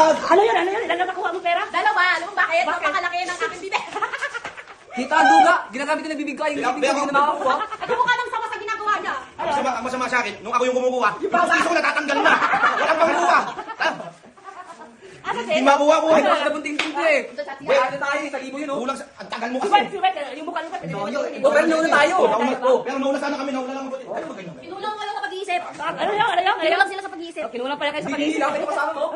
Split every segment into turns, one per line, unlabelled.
Ano yun? Ano yun? Ilan na nakuha mo pera?
Dalawa. Alam mo bakit? Napakalaki ng aking bibig.
Kita duga, ginagamit ko na bibig ko, yung bibig ko na nakakuha.
At mukha lang sama sa ginagawa niya.
Ang masama sa akin, nung ako yung kumukuha, yung gusto ko natatanggal na. Walang panguha. Hindi makuha-kuha.
Ay, baka nabunting ko eh. Wait, ano tayo, sa libo yun, oh.
Kulang sa, ang tagal mo
Si
kasi.
Wet, yung mukha ng Wet.
Oh, pero nauna tayo.
Pero nauna sana kami, nauna lang ako. Ano ba ganyan?
Kinulang ka lang sa pag-iisip.
Ano yun? Ano yun?
Kinulang sila sa pag-iisip.
Kinulang pala kayo sa
Hindi
pag-iisip.
lang, pero kasama mo.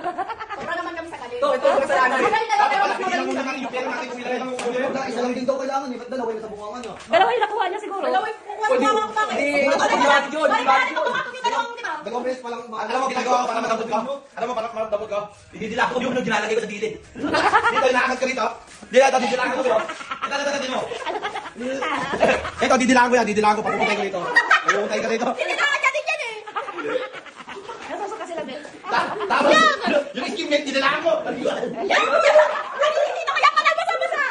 Sobra naman kami sa kalin.
Ito ang kasalanan.
Magaling na lang pero mas
Hindi lang
magaling
muna
sa
natin yung pera natin kung ilan lang ang kukuha.
Isa lang din daw kailangan eh. Ba't dalawa yung nasa niya?
Dalawa yung nakuha niya siguro.
Dalawa yung kukuha
Pwede,
ng mga bakit?
hindi, pag-ibati yun,
Bakit
ibati
bakit
yun.
ito yung dalawang kita?
Dalawang beses pa lang.
Alam mo, ginagawa ko para madabot ka. Alam mo, para madabot ka. Didila ko yung ginalagay ko sa dilid. Dito, inaakad ka rito. Dito, didilaan ko. Ito mo. Ito, didilaan ko. Papupuntay ko rito. Papupuntay ka rito.
Hindi na nga din yan eh.
Nasasok ka sila, Bet.
Tapos, yung skimmet, didilaan ko.
Hindi na kaya pala basa-basa.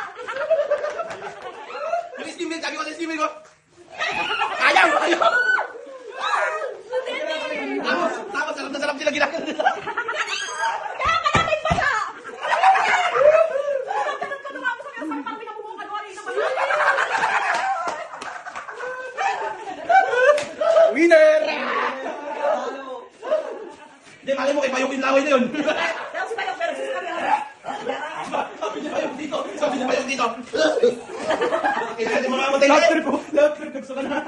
Yung skimmet, sabi ko sa skimmet ko. Ayaw! Tapos, sarap na sarap sila ginagawa nila.
Kaya ka namin basa. Ganun ka naman ako sa mga parang pinamumukan ko rin naman.
Winner! Hindi, mali mo kay Payong yung laway na yun.
Pero si Bayok, pero si Camera.
Sabi niya Payong dito. Sabi niya Payong dito. Kailangan mo mamamatay na. Lahat trip, nagsuka na.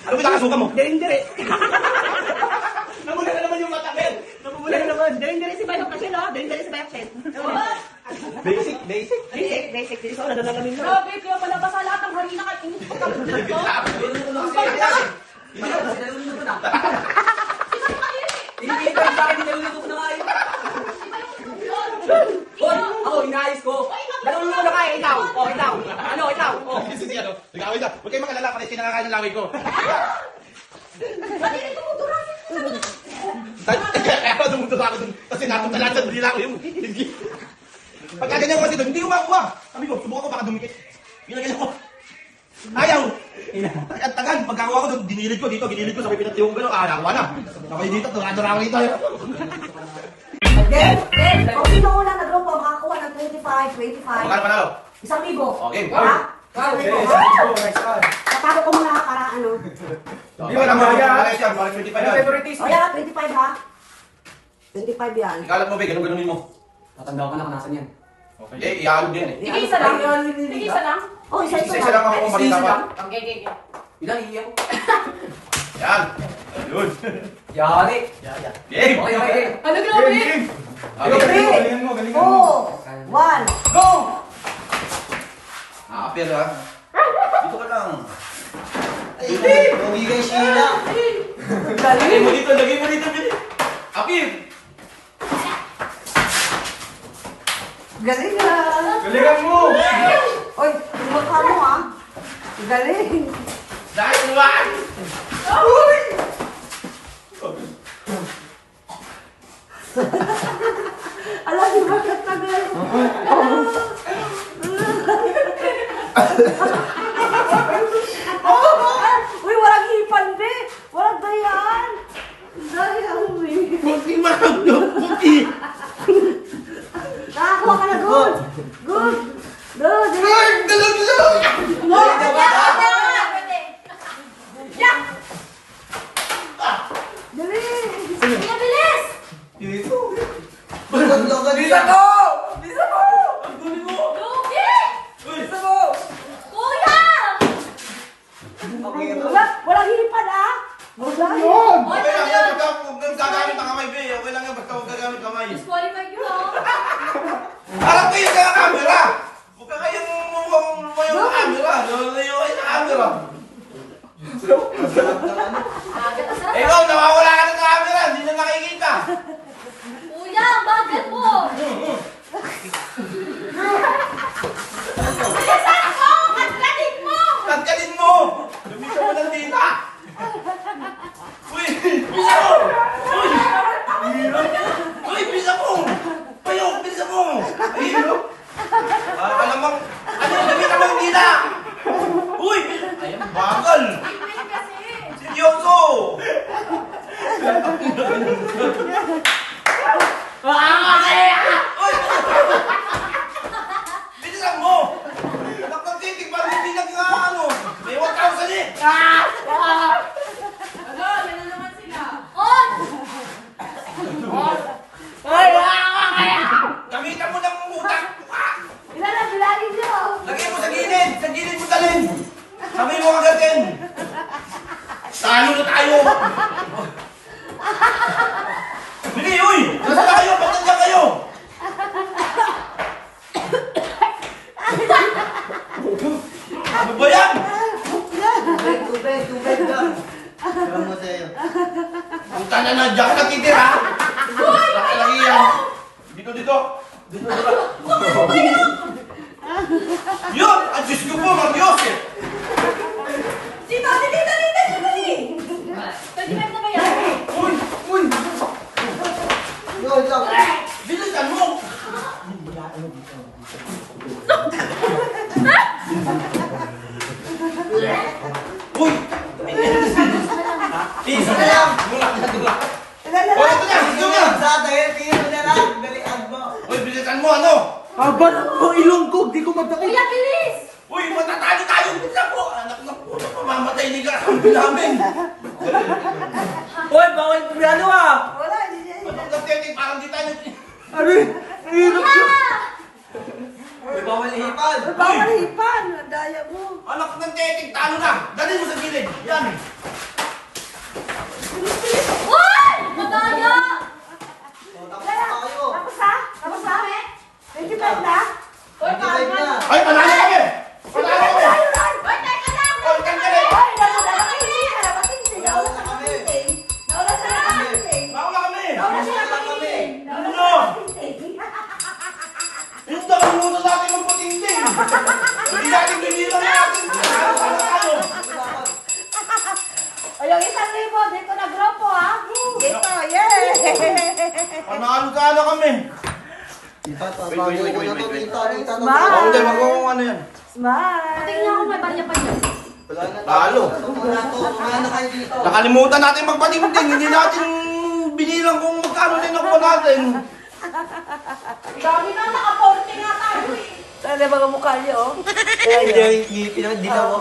Ano ba nakasuka mo?
Dire-dire.
Namula na naman yung mata, Ben.
Namumula na naman. Dire-dire si Bayok kasi, no? Dire-dire si Bayok, Shen.
Basic.
Basic. Dito sa wala na namin, no?
Grabe, kaya pala basa lahat ng harina kahit init ko kami dito.
Hindi pa sa akin, niluluto ko na nga yun. Hoy, ako, inaayos ko. Naluluto na kaya, ikaw. Oh, ikaw. Ano, ikaw. Oh.
Sige, ano? Nag-away na. Huwag kayong makalala, pares kayo nakakain ng laway ko. Kaya ako dumunod ako dun. Kasi napunta lahat sa dila ko yung hindi. Pagka ganyan ko kasi dun, hindi ko makuha. Sabi ko, subukan ko baka dumikit. Ginagalan ko. Ayaw! Ang tagal, pagkakuha ko dun, dinilid ko dito, ginilid ko, sabay pinatiyong ko gano'n, nakuha na. Nakuha dito, turado na ako dito.
Then, kung sino una na grupo makakuha ng 25,
Magkano pa na ako?
1,000.
Okay,
Ha?
Next one.
Tatalo ko muna para ano.
Hindi mo naman yan. Malayas yan, parang 25 yan.
Favoritism.
O yan, 25 ha? 25 yan.
Ikalat mo, Be, ganun-ganunin mo.
Tatanda ko na kung nasan yan.
Okay. Eh, iaalog din eh.
Sige, isa lang. Sige, isa lang.
Oh, isa-isa
Isa-isa lang ako kung mali dapat.
Okay.
Ilan, iiyak ko.
Yan. Ayun.
Yari.
Game!
Okay.
Ano grabe?
Okay.
3, 2, 1, go!
Apir ha. Dito ka lang.
Pogi kay Sheila.
Lagay mo dito, Billy. Apir!
Galing ha!
Galingan mo!
Oy, mukha mo ha? Galing!
Dahil one!
Alam niyo bakit tagal? Uy, walang hipan, be! Walang dayan! Dayan, be!
Kunti mahagdo, kunti!
Nakakuha ka na, good! Good! Good!
Ay, dalag lang!
Dali!
Sige, bilis!
Dito!
Laglag
Bisa mo! Bisa mo!
Ang dumi mo!
Lugi!
Bisa mo!
Kuya!
Walang hipan, ah! Wala
Yun! Okay lang yan, huwag kang gagamit ang kamay, Be. Okay lang yan, basta huwag gagamit kamay.
Disqualified yun, oh.
Harap kayo sa camera! Huwag ka kayong yung camera. Lalayo kayo sa camera.
Agad ang sarap.
Ikaw, nawawala ka ng camera. Hindi na nakikita.
Kuya, ang bagal mo! Bilisan mo! Katlatin mo!
Tanggalin mo! Lumisa mo ng dita! Uy! Bisa mo! Uy! Uy! Bisa mo! Payo! Bisa mo! Ayun! Alamang... Ano yung gamitan mo ng dita? Uy! Ayan, bagal!
Email kasi.
Seryoso! Puta na na, diyan ka natitira. Nakalagi yan. Dito, dito. Dito, dito. Yun! Ang Diyos ko po, Diyos eh.
Dito!
Pwede na ba yan?
Uy! Uy!
Yun lang.
Bilisan mo! Uy! Isa na lang! Mula ka na dula. O, ito na! Ito na!
Sa dahil, tiro na lang. Dalian mo.
Uy, bilisan mo, ano?
Haba na po ilong ko. Di ko matakit.
Kuya, bilis!
Uy, matatalo tayo! Bilisan mo! Anak na po, mamamatay ni kakampi namin!
Hoy, bawal ano ah!
Wala, hindi niya.
Anong nagtitig? Parang di tayo...
Ano eh? Hirap
Kuya!
ko. May bawal ihipan.
Bawal hipan. Ang daya mo.
Anak ng tetik, talo na! Dali mo sa gilid! Yan!
Uy! Madaya!
Tapos na tayo.
Tapos ha? Tapos ha? 25 na?
Uy,
Nag-drive na.
Ay, panalo kami! Panalo kami!
Uy, teka lang!
Uy, kandali!
Ay, nauna na hindi. Dapat hindi. Nauna
Nauna
na
kami.
hindi. Nauna na hindi.
Mauna kami!
Nauna sila
Nauna kami.
hindi. Nauna
Ano?
sila hindi.
Yung nakalimutan natin ang patinding! Hindi natin binilang natin! Talo, talo, talo!
O yung 1,000 dito na grupo ha? Dito, yay!
Panalo ka na kami!
Tita, tatago ko na to. Tita, tita.
Ma.
Ako hindi, magkakong ano yan.
Smile!
Tingnan ako, may barya pa dyan.
Wala na.
Talo.
Wala to. Kumain na kayo dito.
Nakalimutan natin magpatinding! Hindi natin binilang kung magkano din ako natin!
Dami na, naka-40 nga tayo eh. Saan na mga mukha niyo, oh?
Hindi, ngipin naman. Di na ako.